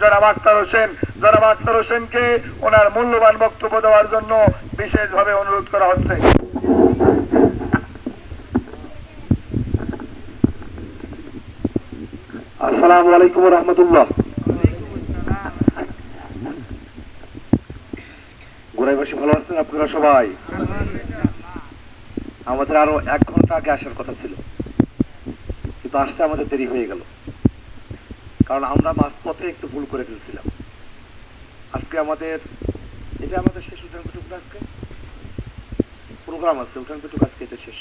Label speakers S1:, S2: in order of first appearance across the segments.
S1: জনাব আখতার হোসেনকে ওনার মূল্যবান বক্তব্য দেওয়ার জন্য বিশেষভাবে অনুরোধ করা হচ্ছে।
S2: আসসালামু আলাইকুম ওয়া রাহমাতুল্লাহ। গোড়াইবাসী ভালো আছেন আপনারা সবাই? আমাদের আরো 1 ঘন্টা আগে আসার কথা ছিল, কিন্তু আসতে আমাদের দেরি হয়ে গেল, কারণ আমরা মাঝপথে একটু ভুল করে ফেলছিলাম। আজকে আমাদের শেষ উঠান বৈঠক, আজকে প্রোগ্রাম আছে উঠান বৈঠক, আজকে এটা শেষ।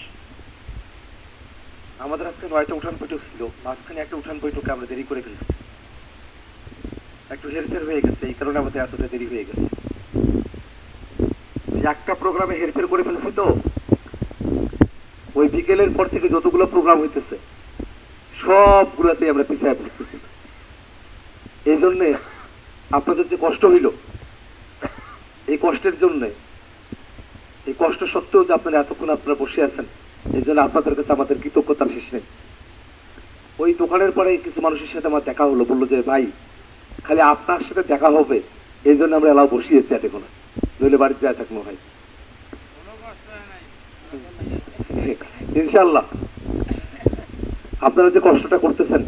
S2: আমাদের আজকে 9টা উঠান বৈঠক ছিল, মাঝখানে একটা উঠান বৈঠকে আমরা দেরি করে ফেলছি, একটু হেরফের হয়ে গেছে, এই কারণে আমাদের এতটা দেরি হয়ে গেছে। একটা প্রোগ্রামে হেরফের করে ফেলছি, তো ওই বিকেলের পর থেকে যতগুলো প্রোগ্রাম হইতেছে সবগুলোতে আমরা পিছিয়ে পড়তেছি। এই জন্যে আপনাদের যে কষ্ট হইল, এই কষ্টের জন্য, এই কষ্ট সত্ত্বেও যে আপনারা এতক্ষণ আপনারা বসে আছেন, এই জন্য আপনাদের কাছে আমাদের কৃতজ্ঞতার শেষ নেই। ওই দোকানের পরে কিছু মানুষের সাথে আমার দেখা হলো, বললো যে ভাই খালি আপনার সাথে দেখা হবে, এই জন্য আমরা এলাও বসিয়েছি এতক্ষণ, নইলে বাড়িতে যায় থাকবো ভাই। ইনশাআল্লাহ আপনারা যে কষ্টটা করতেছেন,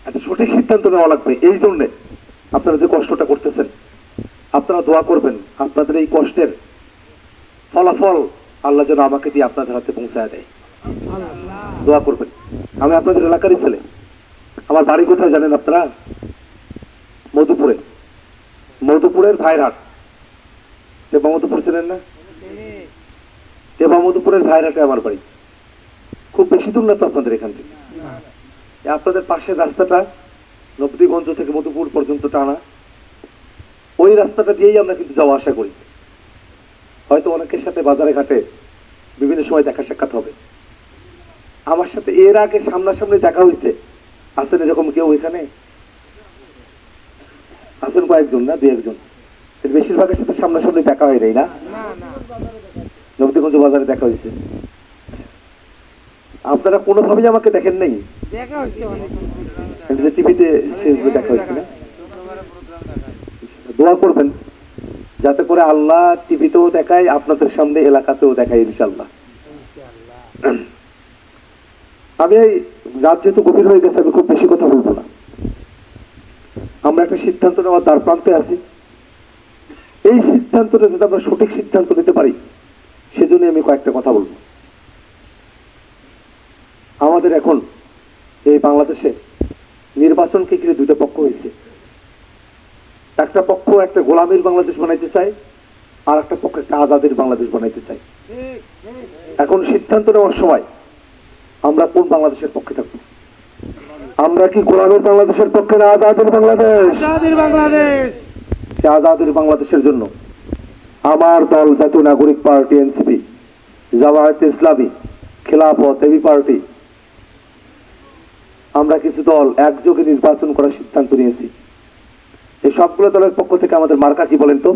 S2: একটা সঠিক সিদ্ধান্ত নেওয়া লাগবে। এই জন্য আপনারা যে কষ্টটা করতেছেন, আপনারা দোয়া করবেন আপনাদের এই কষ্টের ফলাফল আল্লাহ যেন আমাকে দিয়ে আপনাদের হাতে পৌঁছায় দেয়। দোয়া করবেন। আমি আপনাদের এলাকারই ছেলে। আমার বাড়ি কোথায় জানেন আপনারা? মধুপুরে, মধুপুরের ভাইরহাট। টেপা মধুপুর ছিলেন না? টেপা মধুপুরের ভাইরহাটে আমার বাড়ি। খুব বেশি দূর না তো আপনাদের এখান থেকে। আপনাদের পাশের রাস্তাটা নবদ্বীপগঞ্জ থেকে মধুপুর পর্যন্ত টানা, ওই রাস্তাটা দিয়েই আমরা কিন্তু যাওয়া আসা করি। হয়তো অনেকের সাথে বাজারে ঘাটে বিভিন্ন সময় দেখা সাক্ষাৎ হবে। আমার সাথে এর আগে সামনাসামনি দেখা হয়েছে, আছেন এরকম কেউ এখানে? আছেন কয়েকজন, না 2-1 জন। বেশিরভাগের সাথে সামনাসামনি দেখা হয় নাই, না? নবদ্বীপগঞ্জ বাজারে দেখা হয়েছে। আপনারা কোনোভাবেই আমাকে দেখেন নাই? টিভিতে দেখা হয়েছে না? দোয়া করবেন যাতে করে আল্লাহ টিভিতেও দেখায়, আপনাদের সামনে এলাকাতেও দেখায় ইনশাআল্লাহ। আমি রাত যেহেতু গভীর হয়ে গেছে, আমি খুব বেশি কথা বলবো না। আমরা একটা সিদ্ধান্ত নেওয়ার দ্বার প্রান্তে আছি। এই সিদ্ধান্তটা যদি আমরা সঠিক সিদ্ধান্ত নিতে পারি, সেজন্য আমি কয়েকটা কথা বলবো। আমাদের এখন এই বাংলাদেশে নির্বাচনকে ঘিরে 2টা পক্ষ হয়েছে। একটা পক্ষ একটা গোলামীর বাংলাদেশ বানাইতে চায়, আর একটা পক্ষ একটা আজাদের বাংলাদেশ বানাইতে চায়। এখন সিদ্ধান্ত নেওয়ার সময় আমরা কোন বাংলাদেশের পক্ষে থাকবো? আমরা কি গোলামীর বাংলাদেশের পক্ষে, না আজাদের বাংলাদেশ? আজাদের বাংলাদেশের জন্য আমার দল জাতীয় নাগরিক পার্টি, এনসিপি, জামায়াতে ইসলামী, খেলাফত, এবি পার্টি, আমরা কিছু দল একযোগে নির্বাচন করার সিদ্ধান্ত নিয়েছি। এই সবগুলো দলের পক্ষ থেকে আমাদের মার্কা কি বলেন তো?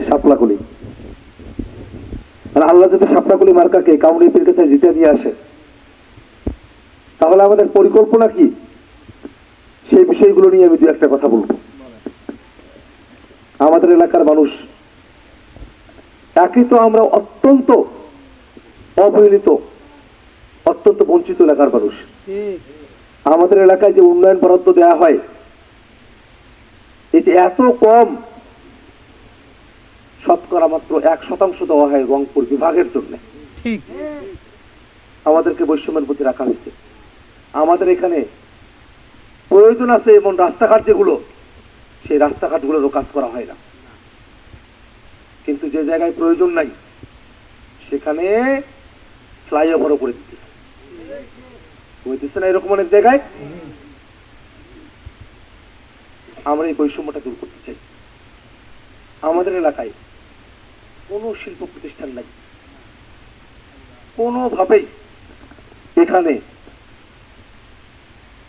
S2: শাপলাকলি। আল্লাহ যদি শাপলাকলি মার্কাকে কাউনিয়ার কাছে জিতে নিয়ে আসে, তাহলে আমাদের পরিকল্পনা কি, সেই বিষয়গুলো নিয়ে আমি 2-1টা কথা বলবো। আমাদের এলাকার মানুষ একই তো, আমরা অত্যন্ত অবহেলিত, অত্যন্ত বঞ্চিত এলাকার মানুষ। আমাদের এলাকায় যে উন্নয়ন বরাদ্দ দেওয়া হয়, এটি এত কম, শতকরা মাত্র 1% দেওয়া হয় রংপুর বিভাগের জন্য। আমাদেরকে বৈষম্যের মধ্যে রাখা হয়েছে। আমাদের এখানে প্রয়োজন আছে এমন রাস্তাঘাট যেগুলো, সেই রাস্তাঘাটগুলোরও কাজ করা হয় না। কিন্তু যে জায়গায় প্রয়োজন নাই, সেখানে ফ্লাইওভারও করে দিতেছে না, এরকম অনেক জায়গায়। আমরা এই বৈষম্যটা দূর করতে চাই। আমাদের এলাকায় কোনো শিল্প প্রতিষ্ঠান নাই, কোনোভাবেই। এখানে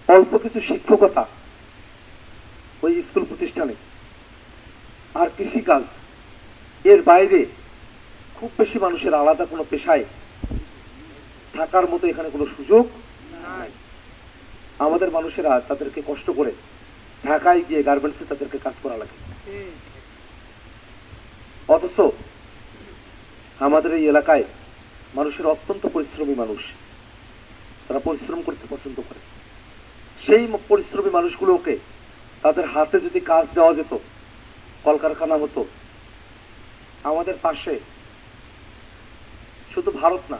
S2: অল্প কিছু শিক্ষকতা ওই স্কুল প্রতিষ্ঠানে, আর কৃষিকাজ, এর বাইরে খুব বেশি মানুষের আলাদা কোনো পেশায় থাকার মতো এখানে কোনো সুযোগ নাই। আমাদের মানুষেরা তাদেরকে কষ্ট করে ঢাকায় গিয়ে গার্মেন্টসে তাদেরকে কাজ করা লাগে, অথচ আমাদের এই এলাকায় মানুষের অত্যন্ত পরিশ্রমী মানুষ, তারা পরিশ্রম করতে পছন্দ করে। সেই পরিশ্রমী মানুষগুলোকে তাদের হাতে যদি কাজ দেওয়া যেত, কলকারখানা হতো, আমাদের পাশে শুধু ভারত না,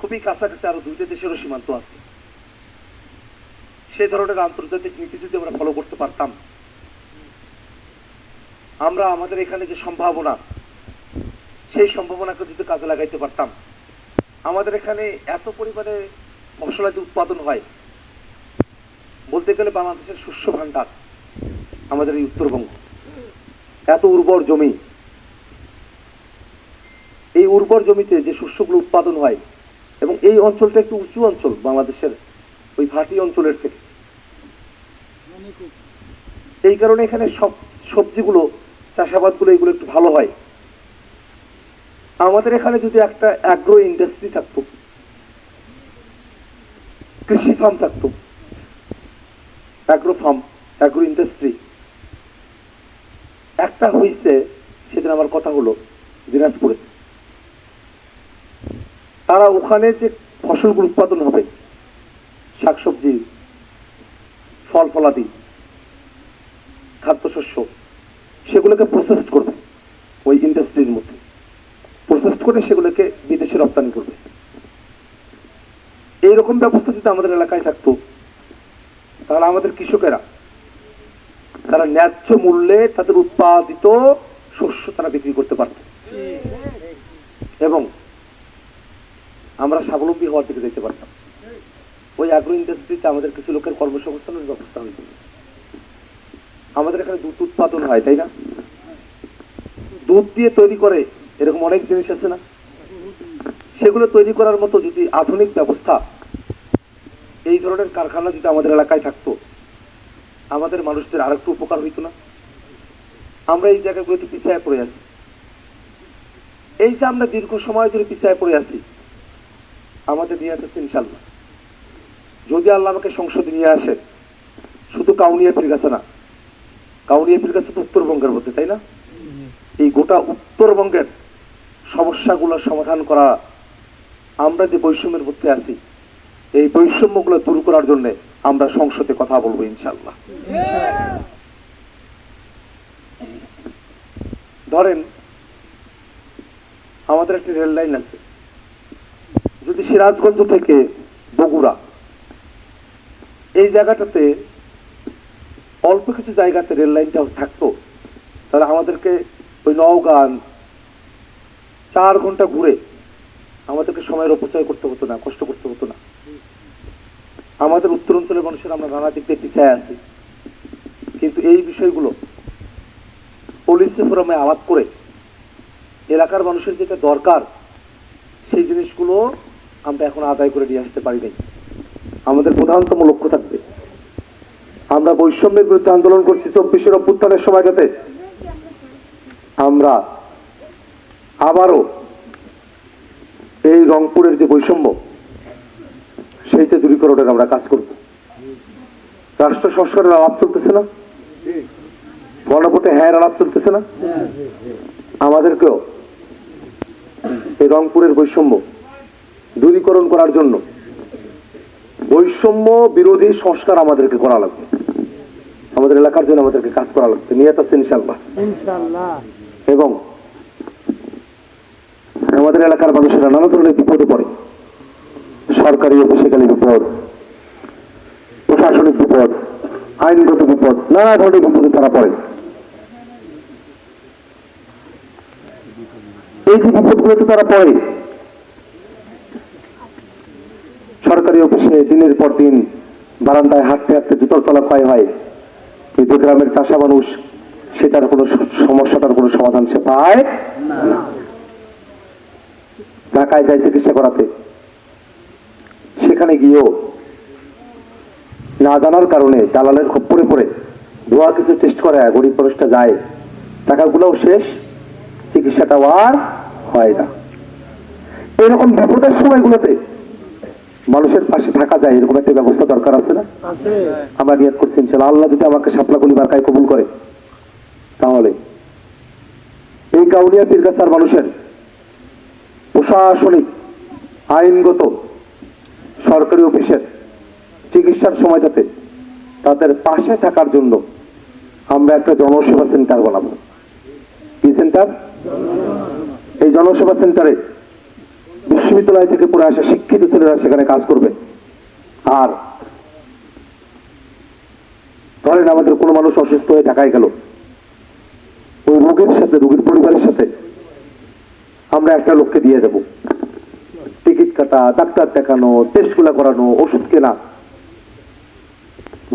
S2: খুবই কাছাকাছি আরো 2টা দেশেরও সীমান্ত আছে। সেই ধরনের আন্তর্জাতিক নীতি যদি আমরা ফলো করতে পারতাম, আমরা আমাদের এখানে যে সম্ভাবনা, সেই সম্ভাবনাকে যদি কাজে লাগাইতে পারতাম, আমাদের এখানে এত পরিমাণে মশলাদি উৎপাদন হয়, বলতে গেলে বাংলাদেশের শস্য ভাণ্ডার আমাদের এই উত্তরবঙ্গ, এত উর্বর জমি, এই উর্বর জমিতে যে শস্যগুলো উৎপাদন হয়, এবং এই অঞ্চলটা একটু উঁচু অঞ্চল বাংলাদেশের ওই ভাটি অঞ্চলের থেকে, এই কারণে এখানে সব সবজিগুলো, চাষাবাদগুলো এগুলো একটু ভালো হয়। আমাদের এখানে যদি একটা অ্যাগ্রো ইন্ডাস্ট্রি থাকতো, কৃষি ফার্ম থাকতো, অ্যাগ্রো ফার্ম, অ্যাগ্রো ইন্ডাস্ট্রি একটা হয়েছে, সেদিন আমার কথা হলো দিনাজপুরে, তারা ওখানে যে ফসলগুলো উৎপাদন হবে, শাকসবজি, ফল ফলাদি, খাদ্যশস্য, সেগুলোকে প্রসেসড করবে ওই ইন্ডাস্ট্রির মধ্যে, প্রসেসড করে সেগুলোকে বিদেশে রপ্তানি করবে। এইরকম ব্যবস্থা যদি আমাদের এলাকায় থাকতো, তাহলে আমাদের কৃষকেরা তারা ন্যায্য মূল্যে তাদের উৎপাদিত শস্য তারা বিক্রি করতে পারত, এবং আমরা স্বাবলম্বী হওয়ার দিকে যেতে পারতাম। ওই অ্যাগ্রো ইন্ডাস্ট্রিতে আমাদের কিছু লোকের কর্মসংস্থানের ব্যবস্থা হইত। আমাদের এখানে দুধ উৎপাদন হয়, তাই না? দুধ দিয়ে তৈরি করে এরকম অনেক জিনিস আছে না, সেগুলো তৈরি করার মতো যদি আধুনিক ব্যবস্থা, এই ধরনের কারখানা যদি আমাদের এলাকায় থাকতো, আমাদের মানুষদের আর একটু উপকার হইতো না? আমরা এই জায়গাগুলোতে পিছিয়ে পড়ে আছি। এই যে আমরা দীর্ঘ সময় ধরে পিছিয়ে পড়ে আছি, আমাদের নিয়ে আসছে ইনশাল্লাহ, যদি আল্লাহ আমাকে সংসদে নিয়ে আসে, শুধু কাউনিয়া ফিরগাছা না, কাউনিয়া ফিরগাছা তো উত্তরবঙ্গের মধ্যে, তাই না? এই গোটা উত্তরবঙ্গের সমস্যাগুলো সমাধান করা, আমরা যে বৈষম্যের মধ্যে আছি, এই বৈষম্যগুলো দূর করার জন্য আমরা সংসদে কথা বলবো ইনশাল্লাহ। ধরেন আমাদের একটি রেল লাইন আছে, যদি সিরাজগঞ্জ থেকে বগুড়া এই জায়গাটাতে অল্প কিছু জায়গাতে রেল লাইনটা থাকতো, তাহলে আমাদেরকে ওই নওগাঁ 4 ঘন্টা ঘুরে আমাদেরকে সময়ের অপচয় করতে হতো না, কষ্ট করতে হতো না। আমাদের উত্তরাঞ্চলের মানুষের আমরা নানা দিক দিয়ে পিছিয়ে আছি, কিন্তু এই বিষয়গুলো পলিসি ফোরামে আলাপ করে এলাকার মানুষের যেটা দরকার, সেই জিনিসগুলো আমরা এখন আদায় করে নিয়ে আসতে পারি নাই। আমাদের প্রধানতম লক্ষ্য থাকবে, আমরা বৈষম্যের বিরুদ্ধে আন্দোলন করছি 24-এর অভ্যুত্থানের সময়টাতে, আমরা আবারও এই রংপুরের যে বৈষম্য, সেইটা দূরীকরণের আমরা কাজ করব। রাষ্ট্র সংস্কারের আলাপ চলতেছে না, গণভোটে হ্যাঁ আলাপ চলতেছে না, আমাদেরকেও এই রংপুরের বৈষম্য দূরীকরণ করার জন্য বৈষম্য বিরোধী সংস্কার আমাদেরকে করা লাগবে, আমাদের এলাকার জন্য আমাদেরকে কাজ করা লাগবে, নিয়ত আছে ইনশাআল্লাহ। এবং আমাদের এলাকার মানুষেরা নানা ধরনের বিপদে পড়ে, সরকারি অফিসে গেলে বিপদ, প্রশাসনিক বিপদ, আইনগত বিপদ, নানা ধরনের বিপদে তারা পড়ে। এই যে বিপদগুলোতে তারা পড়ে, সরকারি অফিসে দিনের পর দিন বারান্দায় হাঁটতে হাঁটতে জুতোর তলা ক্ষয় হয়, কিন্তু গ্রামের চাষা মানুষ সেটার কোনো সমস্যাটার কোনো সমাধান সে পায় না। ঢাকায় যায় চিকিৎসা করাতে, সেখানে গিয়েও না জানার কারণে দালালের খপ্পরে পড়ে ধোয়া কিছু টেস্ট করে গরিব মানুষটা যায়, টাকাগুলোও শেষ, চিকিৎসাটাও আর হয় না। এরকম বিপদের সময়গুলোতে মানুষের পাশে থাকা যায় এরকম একটা ব্যবস্থা দরকার আছে না? আমরা নিয়ত করছি ইনশাআল্লাহ, আল্লাহ যদি আমাকে শাপলাকলি মার্কায় কবুল করে তাহলে এই কাউনিয়া পীরগাছার মানুষের প্রশাসনিক, আইনগত, সরকারি অফিসের চিকিৎসার সময়টাতে তাদের পাশে থাকার জন্য আমরা একটা জনসেবা সেন্টার বানাবো। কি সেন্টার? এই জনসেবা সেন্টারে বিশ্ববিদ্যালয় থেকে পড়ে আসা শিক্ষিত ছেলেরা সেখানে কাজ করবে। আর ধরেন আমাদের কোনো মানুষ অসুস্থ হয়ে ঢাকায় গেল, ওই রোগীর সাথে, রোগীর পরিবারের সাথে আমরা একটা লোককে দিয়ে দেব, টিকিট কাটা, ডাক্তার দেখানো, টেস্টগুলো করানো, ওষুধ কেনা,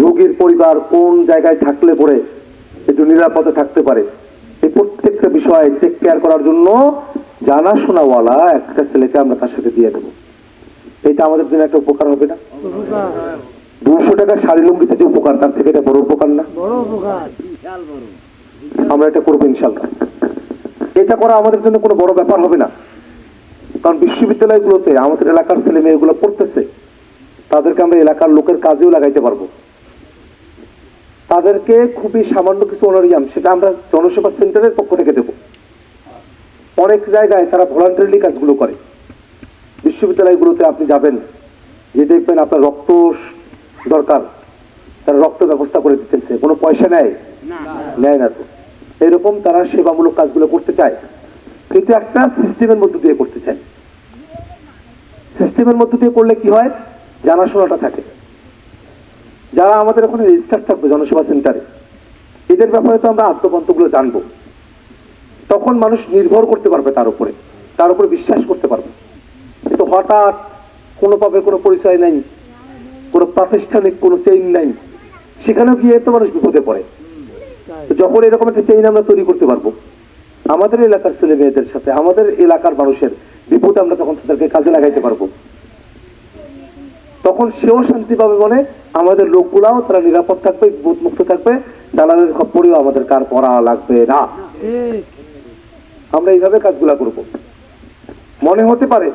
S2: রোগীর পরিবার কোন জায়গায় থাকলে পরে একটু নিরাপদে থাকতে পারে, এই প্রত্যেকটা বিষয়ে টেক কেয়ার করার জন্য জানাশোনাওয়ালা একটা ছেলেকে আমরা তার সাথে দিয়ে দেবো। এটা আমাদের জন্য একটা উপকার হবে না? 200 টাকা শাড়ি লুঙ্গিতে যে উপকার, তার থেকে এটা বড় উপকার না? আমরা এটা করবো ইনশাল্লাহ। এটা করা আমাদের জন্য কোনো বড় ব্যাপার হবে না, কারণ বিশ্ববিদ্যালয়গুলোতে আমাদের এলাকার ছেলে মেয়েগুলো পড়তেছে, তাদেরকে আমরা এলাকার লোকের কাজেও লাগাইতে পারবো। তাদেরকে খুবই সামান্য কিছু অনারিয়াম সেটা আমরা জনসেবা সেন্টারের পক্ষ থেকে দেব। অনেক জায়গায় তারা ভলান্টারিলি কাজগুলো করে। বিশ্ববিদ্যালয়গুলোতে আপনি যাবেন, যে দেখবেন আপনার রক্ত দরকার, তারা রক্ত ব্যবস্থা করে দিতেছে, কোনো পয়সা নেয় না তো। এরকম তারা সেবামূলক কাজগুলো করতে চায়, কিন্তু একটা সিস্টেমের মধ্য দিয়ে করতে চায়। সিস্টেমের মধ্য দিয়ে করলে কি হয়, জানাশোনাটা থাকে। যারা আমাদের ওখানে রেজিস্টার থাকবে জনসেবা সেন্টারে, এদের ব্যাপারে তো আমরা আদ্যপান্তগুলো জানবো, তখন মানুষ নির্ভর করতে পারবে তার উপরে বিশ্বাস করতে পারবে। কিন্তু হঠাৎ কোনোভাবে কোনো পরিচয় নাই, কোনো প্রাতিষ্ঠানিক কোনো চেইন নাই, সেখানেও গিয়ে তো মানুষ বিপদে পড়ে। যখন এরকম একটা চেইন আমরা তৈরি করতে পারবো আমাদের এলাকার ছেলে মেয়েদের সাথে, আমাদের এলাকার মানুষের বিপদে আমরা তখন তাদেরকে কাজে লাগাইতে পারবো, তখন সেও শান্তি পাবে, মনে আমাদের লোকগুলাও তারা নিরাপদ থাকবে, বিপদমুক্ত থাকবে, দালালের খপ্পরেও আমাদের কার পড়া লাগবে না। আমরা এইভাবে কাজগুলা করব। মনে হতে পারে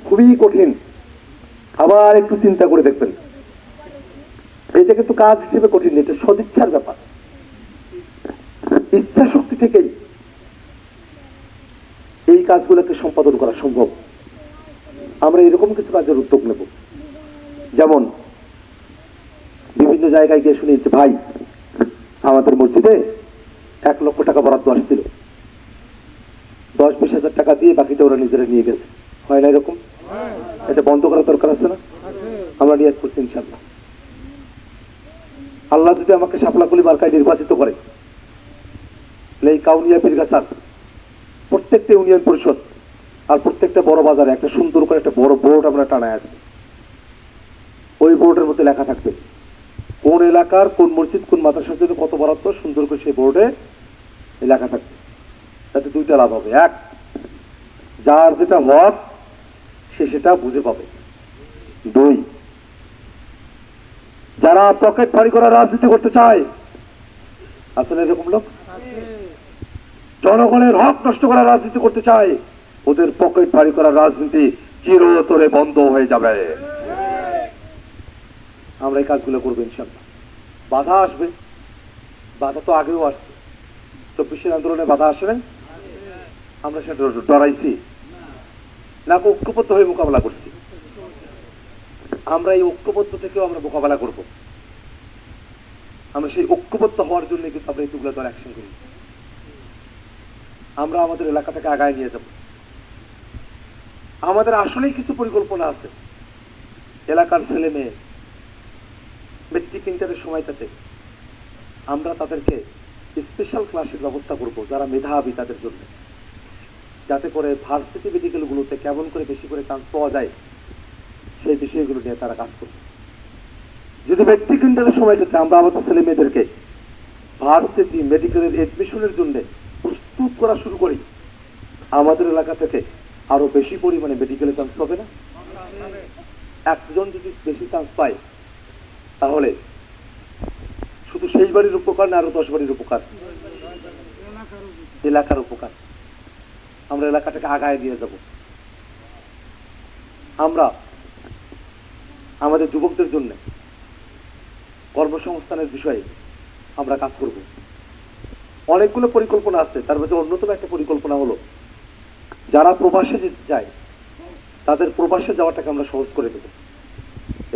S2: খুবই কঠিন, আবার একটু চিন্তা করে দেখবেন, এটা কিন্তু কাজ হিসেবে কঠিন, এটা সদিচ্ছার ব্যাপার। ইচ্ছা শক্তি থেকেই এই কাজগুলোকে সম্পাদন করা সম্ভব। আমরা এরকম কিছু কাজের উদ্যোগ নেব, যেমন বিভিন্ন জায়গায় গিয়ে শুনি যে ভাই আমাদের মসজিদে 1 লক্ষ টাকা বরাদ্দ আসছিল, 10-20 হাজার টাকা দিয়ে বাকিটা ওরা নিজেরা নিয়ে গেছে। হয় না এরকম? এটা বন্ধ করার দরকার আছে না? আমরা নিয়াত করছি ইনশাআল্লাহ, আল্লাহ যদি আমাকে শাপলাকলি মার্কায় নির্বাচিত করে, এই কাউনিয়া পীরগাছার প্রত্যেকটা ইউনিয়ন পরিষদ আর প্রত্যেকটা বড় বাজারে একটা সুন্দর করে একটা বড় বোর্ড আমরা টানায় আসবো। ওই বোর্ডের মধ্যে লেখা থাকবে কোন এলাকার কোন মসজিদ কোন মাদ্রাসার জন্য কত বরাদ্দ, সুন্দর করে সেই বোর্ডে লেখা থাকবে। তাতে 2টা লাভ হবে, 1, যার যেটা মত সে সেটা বুঝে পাবে। 2, যারা পকেট ভারী করার রাজনীতি করতে চায়, আসলে এরকম লোক জনগণের হক নষ্ট করার রাজনীতি করতে চায়, ওদের পকেট ভারী করার রাজনীতি চিরতরে বন্ধ হয়ে যাবে। আমরা এই কাজগুলো করবো ইনশাআল্লাহ। বাধা আসবে, বাধা তো আগেও আসছে, 24-এর আন্দোলনে বাধা আসে নাই, আমরা সেটা ডরাইছি না, ঐক্যবদ্ধ হয়ে মোকাবেলা করছি। আমরা এই ঐক্যবদ্ধ থেকেও আমরা মোকাবেলা করব। আমরা সেই ঐক্যবদ্ধ হওয়ার জন্য কিন্তু আমরা এতগুলো দল অ্যাকশন করি। আমরা আমাদের এলাকাটাকে আগায় নিয়ে যাব। আমাদের আসলেই কিছু পরিকল্পনা আছে। এলাকার ছেলে মেয়ে মেট্রিক ইন্টারের সময়টাতে আমরা তাদেরকে স্পেশাল ক্লাসের ব্যবস্থা করব, যারা মেধাবী তাদের জন্য, যাতে করে ভার্সিটি মেডিকেলগুলোতে কেমন করে বেশি করে চান্স পাওয়া যায় সেই বিষয়গুলো নিয়ে তারা কাজ করবে। যদি মেট্রিক ইন্টারের সময়টাতে আমরা আমাদের ছেলে মেয়েদেরকে ভার্সিটি মেডিকেলের এডমিশনের জন্য প্রস্তুত করা শুরু করি, আমাদের এলাকা থেকে আরো বেশি পরিমাণে মেডিকেলে চান্স পাবে না? একজন যদি বেশি চান্স পায় তাহলে শুধু সেই বাড়ির উপকার না, আরো 10 বাড়ির উপকার, এলাকার উপকার। আমরা এলাকাটাকে আগায় নিয়ে যাব। আমরা আমাদের যুবকদের জন্য কর্মসংস্থানের বিষয়ে আমরা কাজ করব। অনেকগুলো পরিকল্পনা আছে, তার মধ্যে অন্যতম একটা পরিকল্পনা হলো যারা প্রবাসে যেতে চায় তাদের প্রবাসে যাওয়াটাকে আমরা সহজ করে দেব,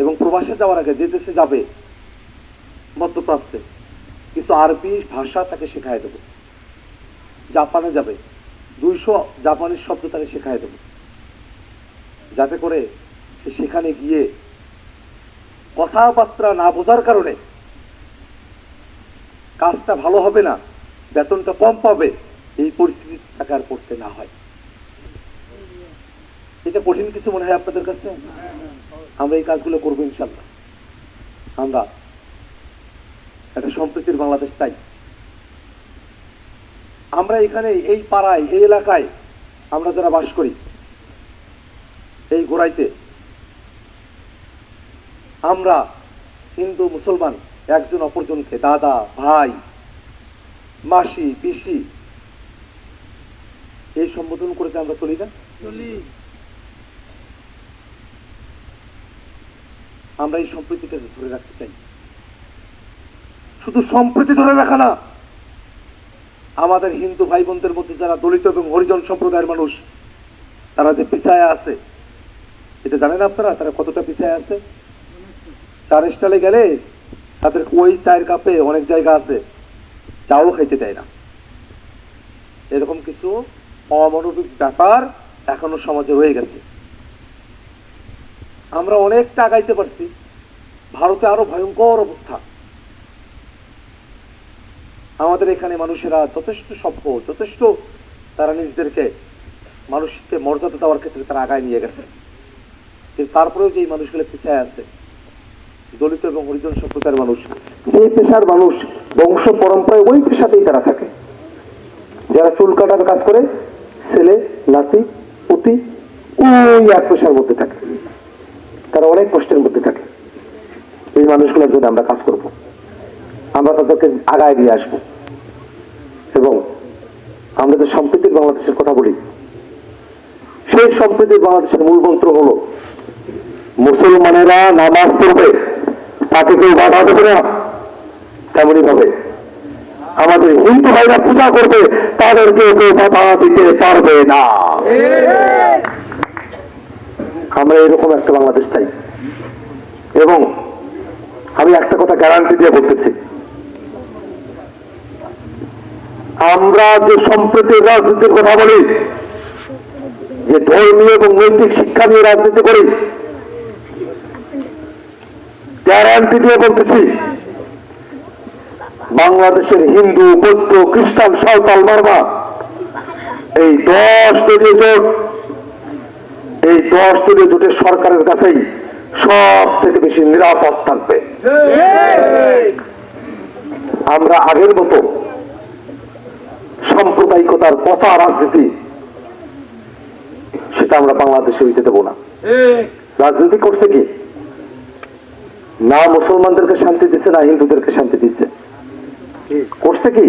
S2: এবং প্রবাসে যাওয়ার আগে যে দেশে যাবে মধ্যপ্রাচ্যে কিছু আরবি ভাষা তাকে শেখায় দেব। জাপানে যাবে 200 জাপানিজ শব্দ তাকে শেখায় দেব, যাতে করে সে সেখানে গিয়ে কথাবার্তা না বোঝার কারণে কাজটা ভালো হবে না, বেতনটা কম পাবে, এই পরিস্থিতি তাকে আর পড়তে না হয়। এটা কঠিন কিছু মনে হয় আপনাদের কাছে? আমরা এই কাজগুলো করবো ইনশাল্লাহ। আমরা একটা সম্প্রীতির বাংলাদেশ চাই। আমরা এখানে এই পাড়ায় এই এলাকায় আমরা যারা বাস করি এই গোড়াইতে, আমরা হিন্দু মুসলমান একজন অপরজনকে দাদা ভাই মাসি পিসি এই সম্বোধন করে আমরা চলি না? আমরা এই সম্প্রীতিটা ধরে রাখতে চাই। শুধু সম্প্রীতি ধরে রাখা না, আমাদের হিন্দু ভাই বোনদের মধ্যে যারা দলিত এবং হরিজন সম্প্রদায়ের মানুষ তারা যে পিছায় আছে, এটা জানেন আপনারা তারা কতটা পিছায় আছে? 4 স্টলে গেলে তাদের ওই চায়ের কাপে অনেক জায়গা আছে চাও খাইতে দেয় না। এরকম কিছু অমানবিক ব্যাপার এখনো সমাজে রয়ে গেছে। আমরা অনেকটা আগাইতে পারছি, ভারতে আরো ভয়ঙ্কর অবস্থা। আমাদের এখানে মানুষেরা যথেষ্ট সভ্য, যথেষ্ট তারা নিজেদেরকে মানুষকে মর্যাদা দেওয়ার ক্ষেত্রে তারা আগায় নিয়ে গেছে, কিন্তু তারপরেও যে মানুষগুলো পিছায় আছে দলিত এবং হরিজন সম্প্রদায়ের মানুষ, যে পেশার মানুষ বংশ পরম্পরায় ওই পেশাতেই তারা থাকে। যারা চুল কাটার কাজ করে ছেলে নাতি পুতি ওই এক পেশার মধ্যে থাকে, তারা অনেক কষ্টের মধ্যে থাকে। এই মানুষগুলোর জন্য আমরা কাজ করব, আমরা তাদেরকে আগায় নিয়ে আসব। এবং আমরা যে সম্প্রীতির বাংলাদেশের কথা বলি, সেই সম্প্রীতির বাংলাদেশের মূল মন্ত্র হলো মুসলমানেরা নামাজ পড়বে তাকে কেউ বাধা দেবে না, তেমনি ভাবে আমাদের হিন্দু ভাইরা পূজা করবে তাদেরকে কেউ বাধা দিতে পারবে না। আমরা এরকম একটা বাংলাদেশ চাই। এবং আমি একটা কথা গ্যারান্টি দিয়ে বলতেছি, আমরা যে সম্প্রীতির রাজনীতির কথা বলি, যে ধর্মীয় এবং নৈতিক শিক্ষা নিয়ে রাজনীতি করি, গ্যারান্টি দিয়ে বলতেছি বাংলাদেশের হিন্দু বৌদ্ধ খ্রিস্টান সাঁওতাল মারমা এই 10 দলীয় জোট, এই 10 দলীয় জোটের সরকারের কাছেই সব থেকে বেশি নিরাপদ থাকবে। আমরা আগের মতো সাম্প্রদায়িকতার পচা রাজনীতি সেটা আমরা বাংলাদেশে হইতে দেব না। রাজনীতি করছে কি না মুসলমানদেরকে শান্তি দিচ্ছে না হিন্দুদেরকে শান্তি দিচ্ছে, করছে কি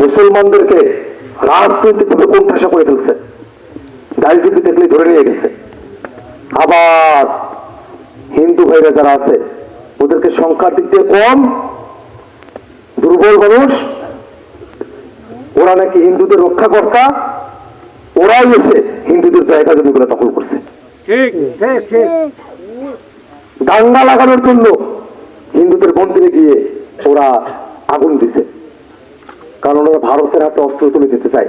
S2: মুসলমানদেরকে রাজনৈতিকভাবে কোণঠাসা করে ফেলছে, দায়িত্ব দেখলে ধরে নিয়ে গেছে। আবার হিন্দু ভাইরা যারা আছে ওদেরকে সংখ্যার দিক দিয়ে কম, দুর্বল মানুষ, ওরা নাকি হিন্দুদের রক্ষাকর্তা, ওরাই এসে হিন্দুদের জায়গা জমিগুলো দখল করছে। দাঙ্গা লাগানোর জন্য হিন্দুদের মন্দিরে গিয়ে ওরা আগুন দিছে, কারণ ওরা ভারতের হাতে অস্ত্র তুলে দিতে চায়।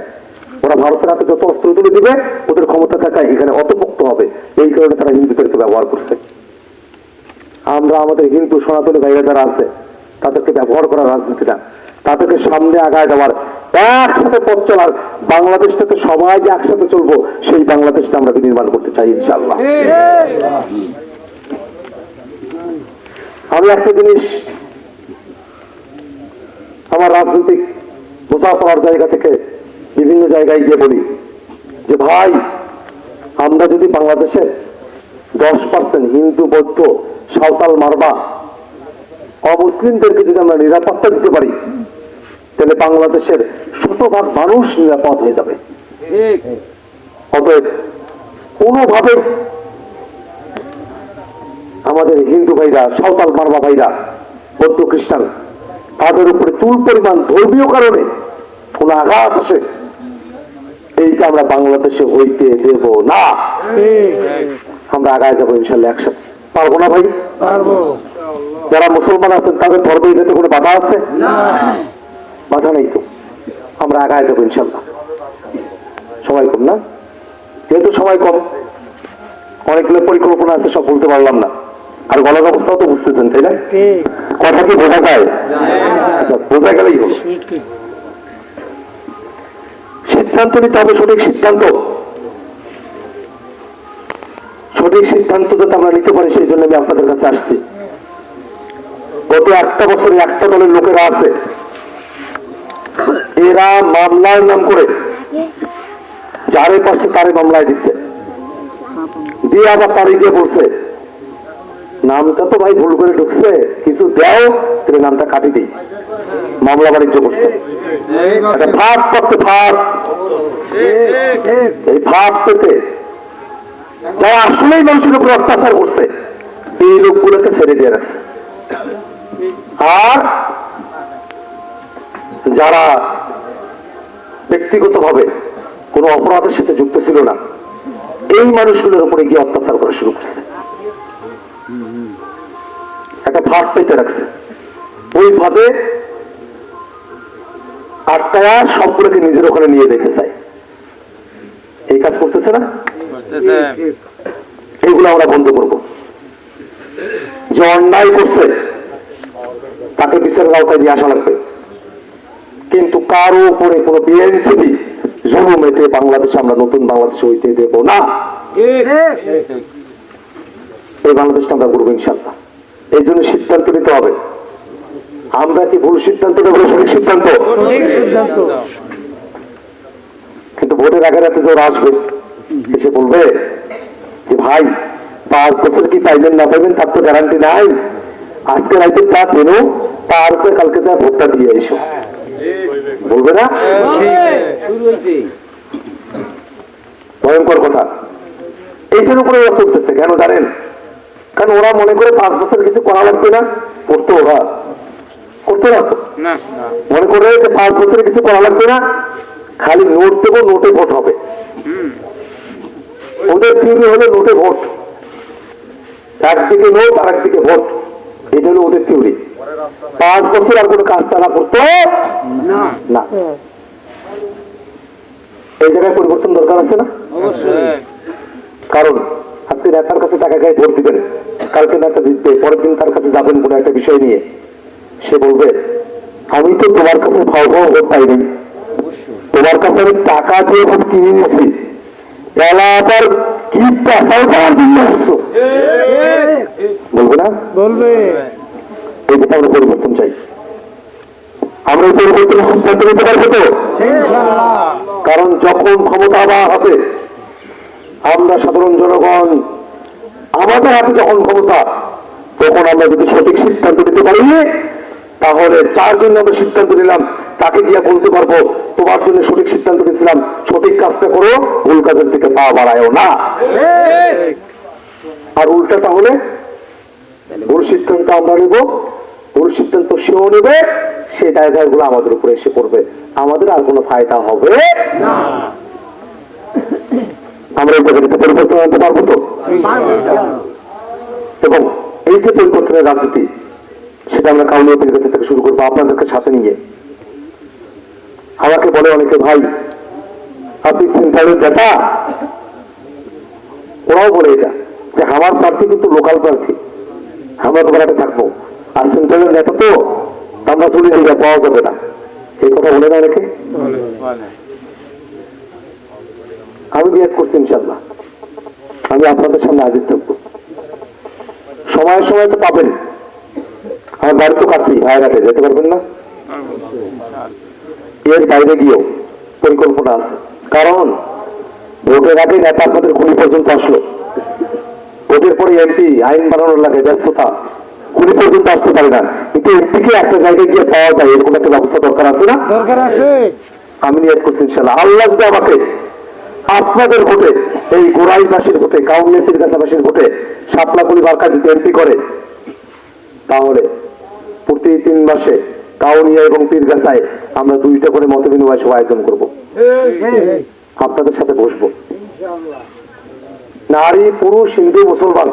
S2: ওরা ভারতের হাতে যত অস্ত্র তুলে দিবে ওদের ক্ষমতা থাকায় এখানে অতপোক্ত হবে, এই কারণে তারা হিন্দুদেরকে ব্যবহার করছে। আমরা আমাদের হিন্দু সনাতনী ভাইরা যারা আছে তাদেরকে ব্যবহার করার রাজনীতি না, তাদেরকে সামনে আগায় যাওয়ার, একসাথে পথ চলার, বাংলাদেশটাতে সবাই যে একসাথে চলবো সেই বাংলাদেশটা আমরা বিনির্মাণ করতে চাই ইনশাআল্লাহ। আমি একটা জিনিস আমার রাজনৈতিক বোঝাপড়ার জায়গা থেকে বিভিন্ন জায়গায় গিয়ে বলি যে ভাই, আমরা যদি বাংলাদেশের 10% হিন্দু বৌদ্ধ সাঁওতাল মারমা অমুসলিমদেরকে যদি আমরা নিরাপত্তা দিতে পারি তাহলে বাংলাদেশের শতভাগ মানুষ নিরাপদ হয়ে যাবে। অতএব কোনোভাবে আমাদের হিন্দু ভাইরা, সাঁওতাল মারমা ভাইরা, বৌদ্ধ খ্রিস্টান, তাদের উপরে চুল পরিমাণ ধর্মীয় কারণে কোন আঘাত আসে, এইটা আমরা বাংলাদেশে হইতে দেব না। আমরা আগায় যাবো ইনশাল্লাহ একসাথে। পারবো না ভাই?
S3: পারবো।
S2: যারা মুসলমান আছেন তাদের ধর্মে যেতে কোনো বাধা আছে? বাধা নেই তো, আমরা আগায় যাবো ইনশাল্লাহ। সময় কম না, যেহেতু সময় কম, অনেকগুলো পরিকল্পনা আছে, সব বলতে পারলাম না। আর গলার অবস্থাও তো বুঝতেছেন, তাই না? কথা কি বোঝা যায়? আচ্ছা, বোঝা গেলেই হলো। সিদ্ধান্ত নিতে হবে, সঠিক সিদ্ধান্ত। সঠিক সিদ্ধান্ত যাতে আমরা নিতে পারি, সেই জন্য আমি আপনাদের কাছে আসছি। গত একটা বছরে একটা দলের লোকেরা আছে, এরা মামলার নাম করে যারে পাশে তারে মামলায় দিচ্ছে, দিয়ে আবার তারিখ দিয়ে বলছে নামটা তো ভাই ভুল করে ঢুকছে, কিছু দেও, তাহলে নামটা কাটি দিই। মামলা বাণিজ্য করছে, একটা ভাগ পাচ্ছে, ভাগ। এই ভাগ পেতে যারা আসলেই মানুষের উপর অত্যাচার করছে, এই লোকগুলোকে ছেড়ে দিয়ে রাখছে। আর যারা ব্যক্তিগতভাবে কোনো অপরাধের সাথে যুক্ত ছিল না, এই মানুষগুলোর উপরে গিয়ে অত্যাচার করা শুরু করছে, একটা ভাগ পেতে রাখছে। ওই ভাবে আটকায়া সবগুলোকে নিজের ওখানে নিয়ে দেখতে চায়। এই কাজ করতেছে না? এইগুলো আমরা বন্ধ করব। যে অন্যায় করছে তাকে বিচারের আওতায় নিয়ে আসা লাগবে, কিন্তু কারো উপরে কোনো বিএনসিপি জুলুম এতে বাংলাদেশে আমরা নতুন বাংলাদেশ হইতে দেব না। এই বাংলাদেশটা আমরা করবো ইনশাল্লাহ। এই জন্য সিদ্ধান্ত নিতে হবে। আমরা কি ভুল সিদ্ধান্ত নেব, সঠিক সিদ্ধান্ত? কিন্তু ভোটের আগে রাতে যারা আসবে, এসে বলবে যে ভাই 5 বছর কি পাইবেন না পাইবেন তার তো গ্যারান্টি নাই, আজকে রাইতে চা কেনো, তারপরে কালকে যা ভোটটা দিয়ে এসো, বলবে না? ভয়ঙ্কর কথা। এইটার উপরে ওরা চলতেছে কেন জানেন? কারণ ওরা মনে করে 5 বছর কিছু করা লাগবে না, করতো ওরা, করতো না তো। মনে করে যে 5 বছরে কিছু করা লাগবে না, খালি নোট দেবো, নোটে ভোট হবে। ওদের থিওরি হলো নোটে ভোট, একদিকে নোট আর একদিকে ভোট, এটা হলো ওদের থিওরি। 5 বছর আর কোনো কাজ তারা করতো না। এই জায়গায় পরিবর্তন দরকার আছে না? কারণ আজকে নেতার কাছে টাকা গায়ে ভোট দিবেন, কালকে নেতা জিতবে, পরের দিন তার কাছে যাবেন কোনো একটা বিষয় নিয়ে, সে বলবে আমি তো তোমার কাছে ভাও ভাও ভোট পাইনি, তোমার কাছে আমি টাকা দিয়ে ভোট কিনে নিয়েছি, এলা আবার কি টাকাও পাওয়ার জন্য আসছো, বলবে না?
S3: বলবে।
S2: এই কথা আমরা পরিবর্তন চাই। আমরা এই পরিবর্তনের সিদ্ধান্ত নিতে পারবো তো? কারণ যখন ক্ষমতা আবার হবে, আমরা সাধারণ জনগণ, আমাদের হাতে যখন ক্ষমতা, তখন আমরা যদি সঠিক সিদ্ধান্ত নিতে পারি, তাহলে যার জন্য আমরা সিদ্ধান্ত নিলাম তাকে গিয়ে বলতে পারবো তোমার জন্য সঠিক সিদ্ধান্ত নিয়েছিলাম, সঠিক কাজটা করো, ভুল কাজের দিকে পা বাড়ায়ও না। আর উল্টাটা হলে ভুল সিদ্ধান্ত আমরা নেব, ভুল সিদ্ধান্ত সেও নেবে, সেই দায়ভারগুলো আমাদের উপরে এসে পড়বে, আমাদের আর কোনো ফায়দা হবে না। আমরা এই জায়গাতে পরিবর্তন আনতে পারবো তো? এবং এই যে পরিবর্তনের রাজনীতি, সেটা আমরা কাউনিয়া পরিবেশ থেকে শুরু করবো, আপনাদেরকে সাথে নিয়ে। আমাকে বলে অনেকে ভাই আপনি সেন্ট্রালের নেতা, ওরাও বলে এটা যে আমার প্রার্থী কিন্তু লোকাল প্রার্থী, আমরা তোমার একটা থাকবো, আর সেন্ট্রালের নেতা তো আমরা চলে জায়গা পাওয়া যাবে না, এই কথা বলে না অনেকে। আমি বিয়াদ করছি ইনশাল্লাহ, আমি আপনাদের সামনে হাজির থাকবো, সময় সময় তো পাবেন। আমার বাড়ি তো কাছেই, ভাইরাটে যেতে পারবেন না, এর বাইরে গিয়েও পরিকল্পনা আছে। কারণ ভোটের আগে নেতা আপনাদের খুনি পর্যন্ত আসলো, ভোটের পরে এমপি আইন বানানোর লাগে ব্যস্ততা, খুনি পর্যন্ত আসতে পারে না, কিন্তু এমপিকে একটা জায়গায় গিয়ে পাওয়া যায়, এরকম একটা ব্যবস্থা দরকার আছে না?
S3: দরকার আছে।
S2: আমি নিয়ত করছি ইনশাল্লাহ, আল্লাহ যদি আমাকে আপনাদের ভোটে, এই গোড়াইবাসীর ভোটে, কাউনিয়া পীরগাছাবাসীর ভোটে শাপলাকলি মার্কা যদি এমপি করে, তাহলে প্রতি 3 মাসে কাউনিয়া এবং পীরগাছায় আমরা 2টা করে মত বিনিময় সভা আয়োজন করব। আপনাদের সাথে বসবো, নারী পুরুষ হিন্দু মুসলমান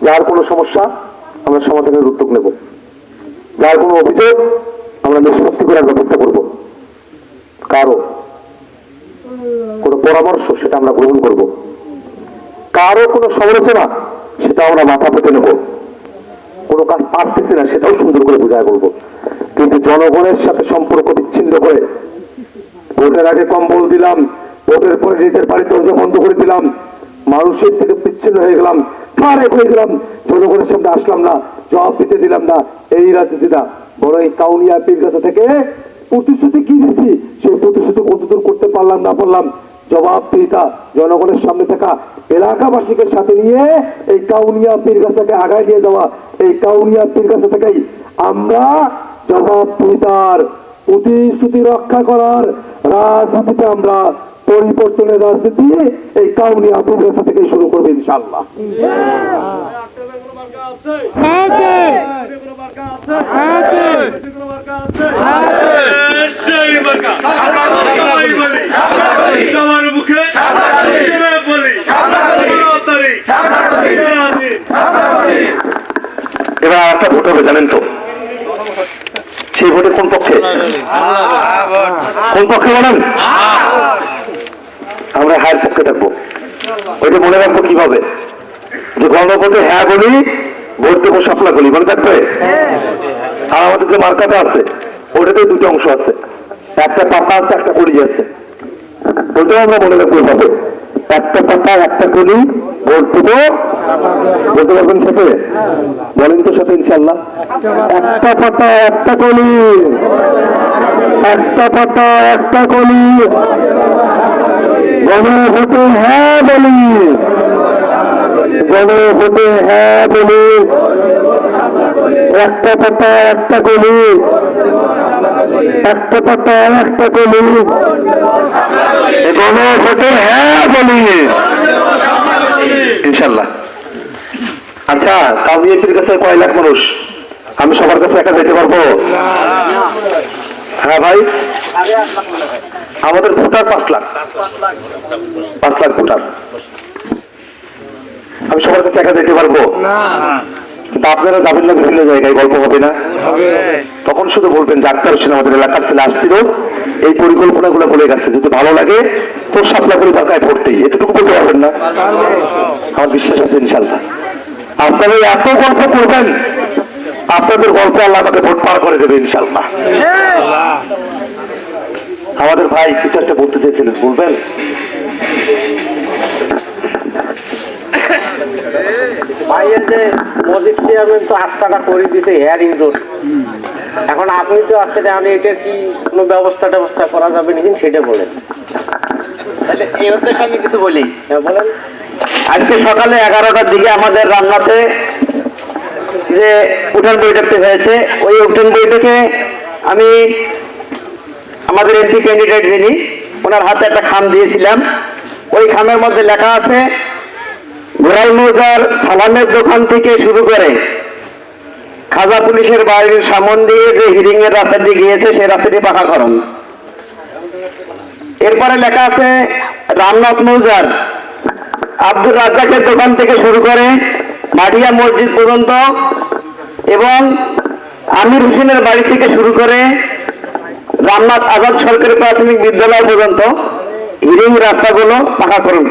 S2: যার কোনো সমস্যা আমরা সমাধানের উদ্যোগ নেব, যার কোনো অভিযোগ আমরা নিষ্পত্তি করার ব্যবস্থা করব, কারো কোনো পরামর্শ সেটা আমরা গ্রহণ করব, কারো কোনো সমালোচনা সেটা আমরা মাথা পেতে নেব, কোনো কাজ পারতেছি না সেটাও সুন্দর করে বোঝায় বলবো। কিন্তু জনগণের সাথে সম্পর্ক বিচ্ছিন্ন করে ভোটের আগে কম্বল দিলাম, ভোটের পরে নিজের বাড়ির দরজা বন্ধ করে দিলাম, মানুষের থেকে বিচ্ছিন্ন হয়ে গেলাম, ফারেক হয়ে গেলাম, জনগণের সামনে আসলাম না, জবাব দিতে দিলাম না, এই রাজনীতিটা বড় এই কাউনিয়া পীরগাছা থেকে প্রতিশ্রুতি কি দিচ্ছি সেই প্রতিশ্রুতি কতদূর করতে পারলাম না পারলাম, জবাবদিহিতা জনগণের সামনে থাকা, এলাকাবাসীকে সাথে নিয়ে এই কাউনিয়া পীরগাছাকে আগায় নিয়ে যাওয়া, এই কাউনিয়া পীরগাছা থেকেই আমরা জবাবদিহিতার প্রতিশ্রুতি রক্ষা করার রাজনীতিতে আমরা পরিবর্তনের রাজনীতি এই কাউনিয়া পীরগাছা থেকে শুরু করবে ইনশাআল্লাহ। এবার একটা ভোট হবে জানেন তো, সেই ভোটে কোন পক্ষে, কোন পক্ষে বলেন? আমরা হ্যাঁ পক্ষে থাকবো। ওইটা মনে রাখবো কিভাবে, যে গণভোটে হ্যাঁ বলি, ভোট দেবো শাপলা কলি, মনে থাকবে। আর আমাদের যে মার্কাটা আছে ওটাতে 2টা অংশ আছে, একটা পাতা আছে একটা কলি আছে, ওইটাও আমরা মনে রাখবো এভাবে, একটা পাতা একটা কলি, ভোট দেবো, বলতে পারবেন সাথে, বলেন তো সাথে ইনশাল্লাহ, একটা পাতা একটা কলি, একটা পাতা একটা কলি, গণভোটে হ্যাঁ বলি, গণভোটে হ্যাঁ বলি, একটা পাতা একটা কলি, একটা পাতা একটা কলি, গণভোটে হ্যাঁ বলি ইনশাল্লাহ। আচ্ছা, কাউনিয়াপির কাছে কয় লাখ মানুষ, আমি সবার কাছে একা যেতে পারবো? হ্যাঁ ভাই, আমাদের ভোটার 5 লাখ, 5 লাখ ভোটার, আমি সবার কাছে একা যেতে পারবো না। কিন্তু আপনারা যাবেন না বিভিন্ন জায়গায়, গল্প হবে না, তখন শুধু বলবেন যে আক্তার হোসেন আমাদের এলাকার ছেলে আসছিল, এই পরিকল্পনাগুলো বলে গেছে, যদি ভালো লাগে তোর শাপলাকলি মার্কায় ভোট দিই, এতটুকু বলতে পারবেন না? আমার বিশ্বাস আছে ইনশাল্লাহ আপনারা এত গল্প করবেন, আপনাদের গল্প আল্লাহ আমাকে ভোট পার করে দেবে ইনশাল্লাহ। আমাদের ভাই কিছু একটা বলতে চেয়েছিলেন, বলবেন?
S3: ভাইয়ের যে মসজিদ চেয়ারম্যান তো রাস্তাটা করে দিতে হেয়ারিং রোড, এখন আপনি তো আসতে জানেন এটার কি কোনো ব্যবস্থা করা যাবে নাকি সেটা বলেন। তাহলে এই উদ্দেশ্যে আমি কিছু বলি। হ্যাঁ বলেন। আজকে সকালে 11টার দিকে আমাদের রান্নাতে যে উঠান বৈঠকটি হয়েছে, ওই উঠান বৈঠকে আমি আমাদের এমপি ক্যান্ডিডেট যিনি, ওনার হাতে একটা খাম দিয়েছিলাম, ওই খামের মধ্যে লেখা আছে ঘোড়াই মৌজার সালামের দোকান থেকে শুরু করে খাজা পুলিশের বাড়ির সামন দিয়ে যে হিরিং এর রাস্তাটি গিয়েছে সেই রাস্তাটি পাকাকরণ। এরপরে লেখা আছে রামনাথ মৌজার আব্দুর রাজ্জাকের দোকান থেকে শুরু করে মাটিয়া মসজিদ পর্যন্ত এবং আমির হোসেনের বাড়ি থেকে শুরু করে রামনাথ আজাদ সরকারি প্রাথমিক বিদ্যালয় পর্যন্ত হিরিং রাস্তাগুলো পাকাকরণ।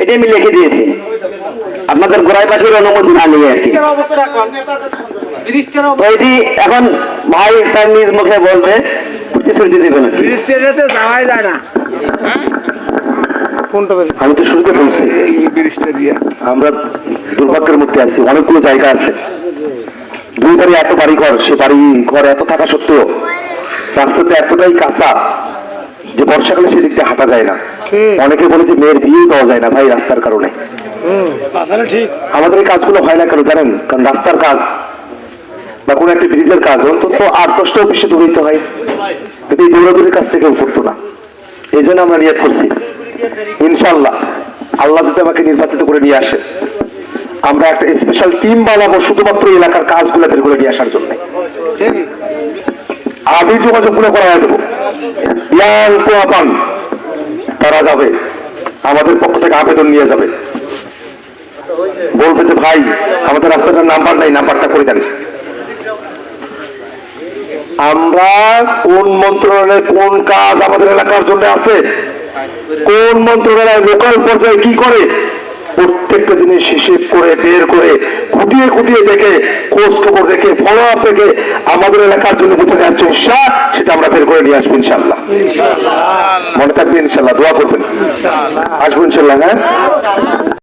S3: এটি আমি লিখে দিয়েছি আপনাদের গোড়াইবাসীর অনুমতি না নিয়ে আর কি। এটি এখন ভাই তার নিজ মুখে বলবে, প্রতিশ্রুতি দেবে না। আমি তো শুরুতে বলছি আমরা দুর্ভাগ্যের মধ্যে আছি, অনেকগুলো জায়গা আছে 2 ধারে এত বাড়ি ঘর, সে বাড়ি ঘর এত থাকা সত্ত্বেও রাস্তাতে এতটাই কাঁচা যে বর্ষাকালে সেদিকটা হাঁটা যায় না। অনেকে বলে যে মেয়ের বিয়ে দেওয়া যায় না ভাই রাস্তার কারণে। আমাদের এই কাজগুলো হয় না কেন জানেন? কারণ রাস্তার কাজ
S2: বা কোনো একটা ব্রিজের কাজ অন্তত 8-10টা অফিসে দৌড়াইতে হয়, কিন্তু এই দৌড়াদৌড়ির কাজ থেকে কেউ করতো না। এই জন্য আমরা নিয়ত করছি ইনশাল্লাহ আল্লাহ যদি আমাকে নির্বাচিত করে নিয়ে আসে, আমরা একটা স্পেশাল টিম বানাবো শুধুমাত্র এলাকার কাজগুলো বের করে নিয়ে আসার জন্য। আমি যোগাযোগগুলো করা দেবো, ইয়াং পোয়াপান তারা যাবে, আমাদের পক্ষ থেকে আবেদন নিয়ে যাবে, বলবে যে ভাই আমাদের রাস্তাটার নাম্বার নাই, নাম্বারটা করে দেন। আমরা কোন মন্ত্রণালয়ে কোন কাজ আমাদের এলাকার জন্য আছে, কোন মন্ত্রণালয় লোকাল পর্যায়ে কি করে, প্রত্যেকটা জিনিস হিসেব করে বের করে খুঁটিয়ে খুঁটিয়ে দেখে খোঁজ খবর দেখে ফলো আপ দেখে আমাদের এলাকার জন্য যেটা ন্যায্য হিস্সা সেটা আমরা বের করে নিয়ে আসবো ইনশাল্লাহ। মনে থাকবে ইনশাল্লাহ, দোয়া করবেন, আসবো ইনশাল্লাহ। হ্যাঁ।